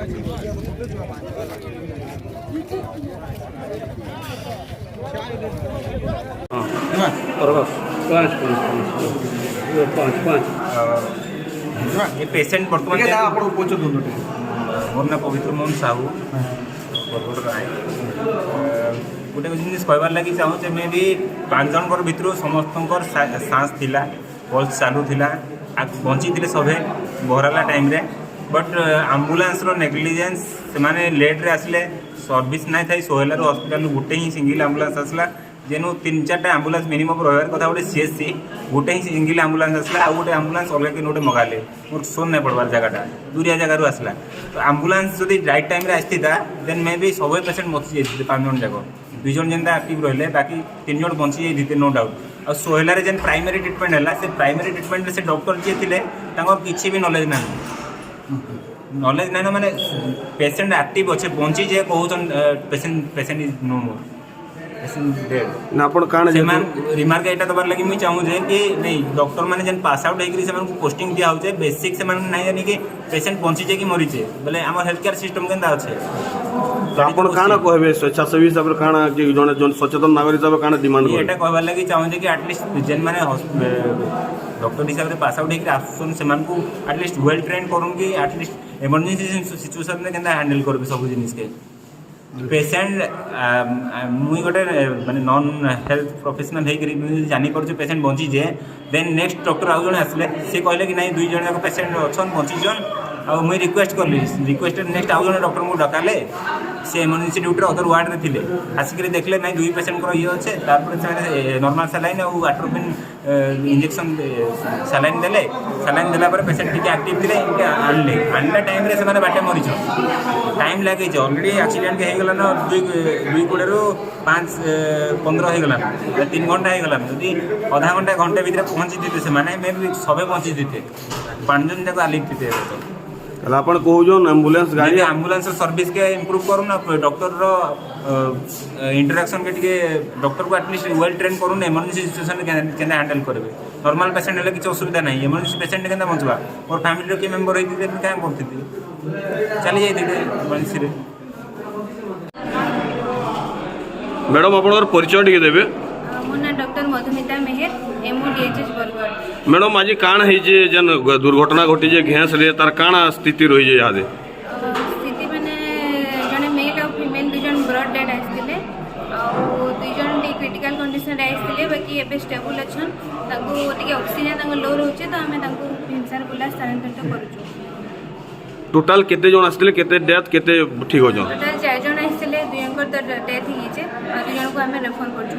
ये पेशेंट बर्तमान मोर ना पवित्र मोहन साहू बरगढ़ आए गोटे जिन कहबार लगी चाहूँ मे भी 5 जन भितर समस्त सांस थिला पल्स चालू थिला बंची थे सभे बहराला टाइम रे बट आम्बुलांस नेग्लिजेंस से लेट रे आसले सर्विस ना था सोहेलार हॉस्पिटल गोटे ही सिंगल आम्बुलांस आसला जेनु 3-4 आम्बुलांस मिनिमम रहा कथा गोटे सीएससी गोटे ही सिंगल आम्बुलांस आसला आ गोटे आम्बुलांस अलग कि गोटे मगाले मोर सोन नहीं पड़वार जगह दूरिया जगह आसला तो आम्बुलांस जब राइट टाइम आसता देन मे भी सब पेसेंट बची जाते 5 जन जाक 2 जन जेनता आक्टिव रहिले बाकी 3 जन बची जाते नो डाउट आ सोहेलार जेन प्राइमरी ट्रिटमेंट है से प्राइमरी ट्रिटमेंट से डॉक्टर जी थे किसी भी नॉलेज ना नॉलेज ना माने पेसेंट एक्टिव अच्छे बंची जे कहून patient is no more remark यहाँ दबार लगे मुझे चाहूँ कि नहीं डॉक्टर मैंने जेन पास आउट होकर पोस्टिंग दिया हो बेसिक से ना जानी कि पेसेंट बंचीचे कि मरीचे बोले आम हेल्थ केयर सिस्टम के अच्छे तो आप कहे स्वेच्छासेवी हिसाब से जन सचेतन नागरिक हिसाब से डिमांड ये कहबार लगे चाहूँ कि आटलिस्ट जेन मैंने डॉक्टर हिसाब से पास आउट होकर आसन से आटलिस्ट वेल ट्रेन करूँ कि आटलिस्ट इमरजेंसी सिचुएसन में केंता हैंडल कर सब जिनिस के पेसेंट मुई गोटे माने नॉन हेल्थ प्रोफेशनल होकर जानी पार्छ पेसेंट बंची जे देन नेक्स्ट डॉक्टर आउ जन आसले सी कहले कि नहीं 2 जन जाक पेसेंट अच्छन 25 जन आ मुई रिक्वेस्ट करली रिक्वेस्ट नेक्स्ट आउ जन डॉक्टर को डकाले से इमरजेंसी ड्यूटी अदर वार्ड रे थिले आसिक देखले नहीं 2 पेसेंट को ये अच्छे तारपर नॉर्मल सलाइन और एट्रोपिन इंजेक्शन सलाइन देले सलाइन देला पर पेसेंट टिके एक्टिव थिले आनले टाइम रे से बाटे मरीच टाइम लगे ऑलरेडी एक्सीडेंट के होगला ना 2 5-15 होगला 3 घंटा होगला यदि आधा घंटा घंटे भितर पहुँची थे से मे भी सबे पहुँची थे 5 जन जाक आलिक थे अपन कहून एम्बुलेंस गाड़ी एम्बुलेंस सर्विस के इम्प्रूव करूँ ना डॉक्टर रो इंटरेक्शन के टिके डॉक्टर को एटलिस्ट वेल ट्रेन करूँ इमरजेंसी सिचुएसन के हैंडल करेंगे नॉर्मल पेसेंट है किसी असुविधा नहीं इमरजेंसी पेसेंट के बचवा मोर फैमिली किए मेम्बर होती क्या करती चली जाते इमरजेंसी मैडम आप परिचय टी देवे मो ना डॉक्टर मधुमिता मेहर MODHS बरगढ़ मैडम आज काण है जेन दुर्घटना घटी जे घेस रे तार काण स्थिति रही जे यादे स्थिति माने जने मेल और फीमेल 2 जन ब्लड डेड आइसले और 2 जन क्रिटिकल कंडीशन रे आइसले बाकी एबे स्टेबल अछन ताको टिके ऑक्सीजन ताको लो रहउचे तो हमें ताको भीमसार बुला स्थानांतरित करूछु टोटल केते जन आसले केते डेथ केते ठीक हो जन टोटल 4 जन आइसले 2 जन को डेथ ही छे और 2 जन को हमें रेफर करछु